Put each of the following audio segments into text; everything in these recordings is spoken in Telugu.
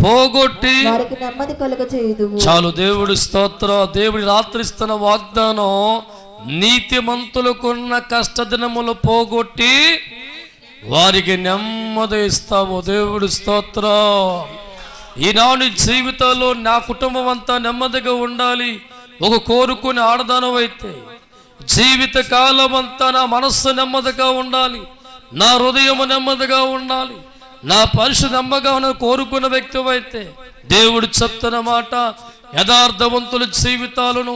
పోగొట్టి వారికి నెమ్మది కలుగచేయుదువు. చాలు. దేవుడి స్తోత్రం. దేవుడి రాత్రిస్తున్న వాగ్దానం, నీతిమంతులకున్న కష్టదినములు పోగొట్టి వారికి నెమ్మది ఇస్తాము. దేవుడి స్తోత్రం. ఈనాడు జీవితంలో నా కుటుంబం అంతా నెమ్మదిగా ఉండాలి ఒక కోరుకుని ఆడదానమైతే, జీవిత కాలం అంతా నా మనస్సు నెమ్మదిగా ఉండాలి, నా హృదయం నెమ్మదిగా ఉండాలి, నా పరిశు నెమ్మదిగా కోరుకున్న వ్యక్తి అయితే, దేవుడు చెప్తున్న మాట, యథార్థవంతుల జీవితాలను,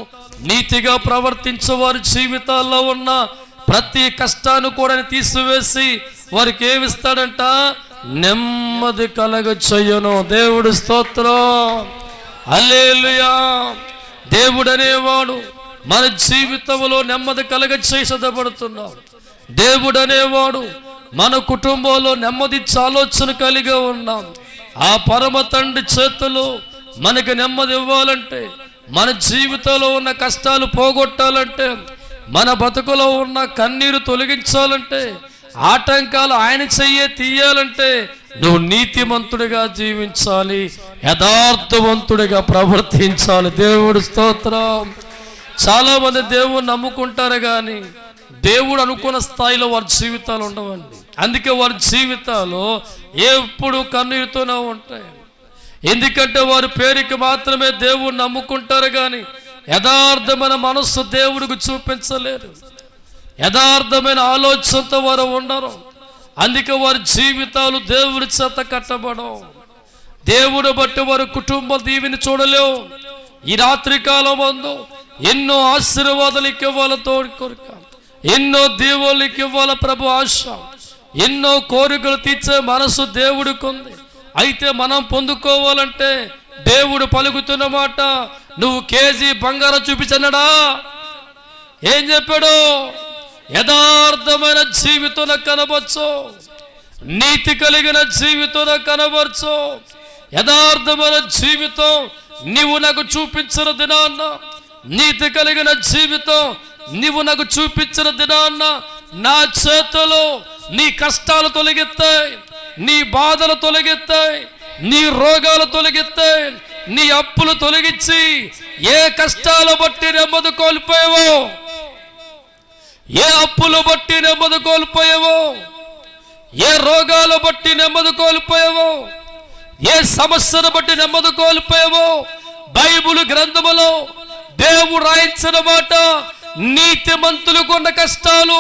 నీతిగా ప్రవర్తించే వారి జీవితాల్లో ఉన్న ప్రతి కష్టాన్ని కూడా తీసివేసి వారికి ఏమిస్తాడంట? నెమ్మది కలగ చెయ్యను. దేవుడు స్తోత్రం. హల్లెలూయా. దేవుడు అనేవాడు మన జీవితంలో నెమ్మది కలగ చేసదపడుతున్నాడు. దేవుడు అనేవాడు మన కుటుంబంలో నెమ్మది ఆలోచన కలిగి ఉన్నాం. ఆ పరమ తండ్రి చేతులు మనకి నెమ్మది ఇవ్వాలంటే, మన జీవితంలో ఉన్న కష్టాలు పోగొట్టాలంటే, మన బతుకులో ఉన్న కన్నీరు తొలగించాలంటే, ఆటంకాలు ఆయన చెయ్యే తీయాలంటే, నువ్వు నీతిమంతుడిగా జీవించాలి, యథార్థవంతుడిగా ప్రవర్తించాలి. దేవుడు స్తోత్రం. చాలా మంది దేవుడు నమ్ముకుంటారు కానీ దేవుడు అనుకున్న స్థాయిలో వారి జీవితాలు ఉండవండి. అందుకే వారి జీవితాలు ఎప్పుడు కన్నీరుతోనే ఉంటాయి. ఎందుకంటే వారి పేరుకి మాత్రమే దేవుడు నమ్ముకుంటారు కానీ యథార్థమైన మనస్సు దేవుడికి చూపించలేరు, యథార్థమైన ఆలోచనతో వారు ఉండరు. అందుకే వారి జీవితాలు దేవుడి చేత కట్టబడవు. దేవుడు బట్టి వారి కుటుంబ దీవిని చూడలేవు. ఈ రాత్రి కాలం మందు ఎన్నో ఆశీర్వాదాలకి ఇవ్వాలతో కోరిక, ఎన్నో దీవులకి ఇవ్వాల ప్రభు ఆశ, ఎన్నో కోరికలు తీర్చే మనసు దేవుడికి ఉంది. అయితే మనం పొందుకోవాలంటే దేవుడు పలుకుతున్న మాట, నువ్వు కేజీ బంగారం చూపించన్నాడా? ఏం చెప్పాడు? యథార్థమైన జీవితం కనబరచు, నీతి కలిగిన జీవితం కనబరచు. యథార్థమైన జీవితం నీవు నాకు చూపించిన దినాన్న, నీతి కలిగిన జీవితం నీవు నాకు చూపించిన దినాన్న నా చేతులు నీ కష్టాలు తొలగిస్తాయి, నీ బాధలు తొలగిస్తాయి, నీ రోగాలు తొలగిస్తాయి, నీ అప్పులు తొలగించి ఏ కష్టాలు బట్టి నెమ్మది కోల్పోయావో, ఏ అప్పులు బట్టి నెమ్మది కోల్పోయావో, ఏ రోగాలు బట్టి నెమ్మది కోల్పోయావో, ఏ సమస్యను బట్టి నెమ్మది కోల్పోయావో, బైబిల్ గ్రంథములో దేవుడు రాయించిన మాట, నీతిమంతులకు ఉన్న కష్టాలు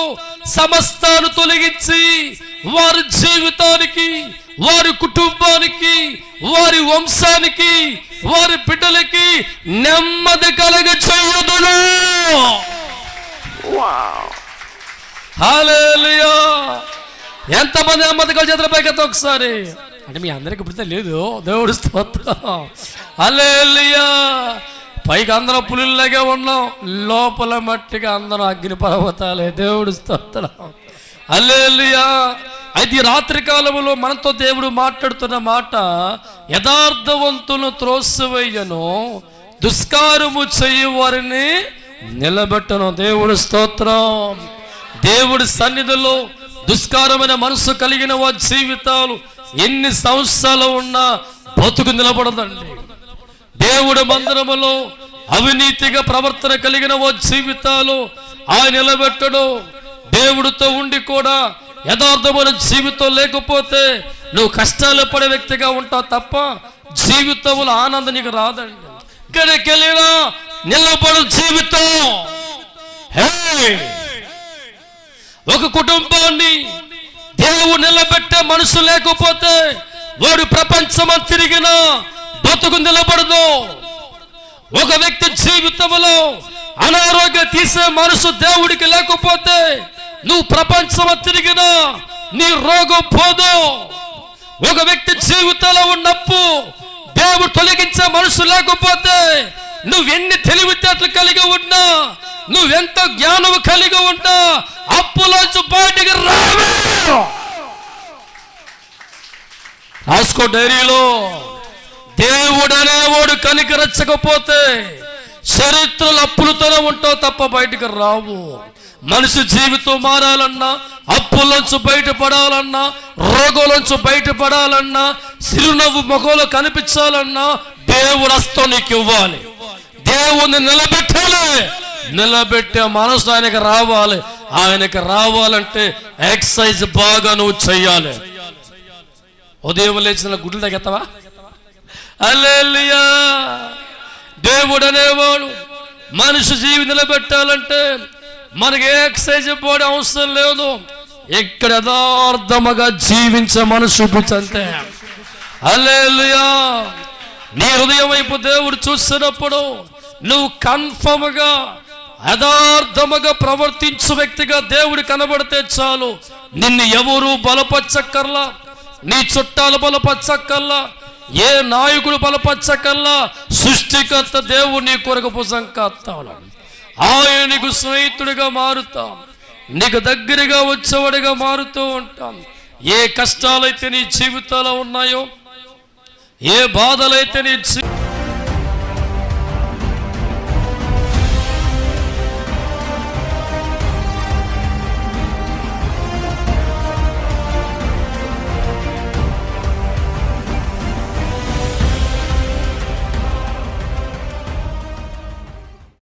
సమస్తాను తొలగించి వారి జీవితానికి, వారి కుటుంబానికి, వారి వంశానికి, వారి బిడ్డలకి నెమ్మది కలగ చేయుదును. హల్లెలూయా. ఎంతమంది నెమ్మది కల చేతుల పైకి ఒకసారి అంటే మీ అందరికి ఇప్పుడు లేదు. దేవుడు స్తోత్రం. హల్లెలూయా. పైకి అందరం పులిలాగే ఉన్నాం, లోపల మట్టిగా అందరం అగ్ని పర్వతాలే. దేవుడు స్తోత్రం. హల్లెలూయా. అయితే ఈ రాత్రి కాలంలో మనతో దేవుడు మాట్లాడుతున్న మాట, యథార్థవంతులను త్రోసివేయను, దుష్కారము చేయు వారిని నిలబెట్టను. దేవుడు స్తోత్రం. దేవుడి సన్నిధిలో దుష్కారమైన మనసు కలిగిన వారి జీవితాలు ఎన్ని సంవత్సరాలు ఉన్నా బతుకు నిలబడదండి. దేవుడి మందిరములో అవినీతిగా ప్రవర్తన కలిగిన వారి జీవితాలు ఆయన నిలబెట్టడు. దేవుడితో ఉండి కూడా యథార్థమైన జీవితం లేకపోతే నువ్వు కష్టాలు పడే వ్యక్తిగా ఉంటావు తప్ప జీవితంలో ఆనందం నీకు రాదండి. ఇక్కడికి వెళ్ళినా నిలబడు జీవితం. ఒక కుటుంబాన్ని దేవుడు నిలబెట్టే మనసు లేకపోతే వాడు ప్రపంచం తిరిగినా బతుకు నిలబడదు. ఒక వ్యక్తి జీవితంలో అనారోగ్యం తీసే మనసు దేవుడికి లేకపోతే నువ్వు ప్రపంచం తిరిగినా నీ రోగం పోదు. ఒక వ్యక్తి జీవితంలో ఉన్నప్పుడు దేవుడు తొలగించే మనసు లేకపోతే నువ్వెన్ని తెలివితేటలు కలిగి ఉన్నా, నువ్వెంత జ్ఞానం కలిగి ఉన్నా అప్పులోంచి బయటికి రావు. రాసుకో డైరీలో, దేవుడు అనేవాడు కనికరించకపోతే చరిత్రలు అప్పులతోనే ఉంటావు తప్ప బయటకు రావు. మనిషి జీవితం మారాలన్నా, అప్పులోంచి బయటపడాలన్నా, రోగులోంచి బయటపడాలన్నా, చిరునవ్వు ముఖంలో కనిపించాలన్నా దేవుడు హస్తం నీకు ఇవ్వాలి. దేవుణ్ణి నిలబెట్టాలి. నిలబెట్టే మనసు ఆయనకి రావాలి. ఆయనకి రావాలంటే ఎక్సర్సైజ్ బాగా నువ్వు చెయ్యాలి. ఉదయం లేచిన గుడ్లు తగ్గెత్తవా? హల్లెలూయా. దేవుడు అనేవాడు మనిషి జీవి నిలబెట్టాలంటే మనకి ఎక్సర్సైజ్ పోవడం అవసరం లేదు. ఇక్కడ యథార్థముగా జీవించే మనసు చూపించంతే. హల్లెలూయా. నీ హృదయం వైపు దేవుడు చూసినప్పుడు నువ్వు కన్ఫర్మ్గా యథార్థముగా ప్రవర్తించు వ్యక్తిగా దేవుడు కనబడితే చాలు. నిన్ను ఎవరు బలపరచక్కర్లా, నీ చుట్టాలు బలపరచక్కర్లా, ఏ నాయకుడు బలపరచక్కర్లా. సృష్టికర్త దేవుడు నీ కొరకు భుజం కాస్తాడు. ఆయన నీకు స్నేహితుడిగా మారుతాం, నీకు దగ్గరగా వచ్చేవాడిగా మారుతూ ఉంటాం. ఏ కష్టాలైతే నీ జీవితాల్లో ఉన్నాయో, ఏ బాధలైతే నీ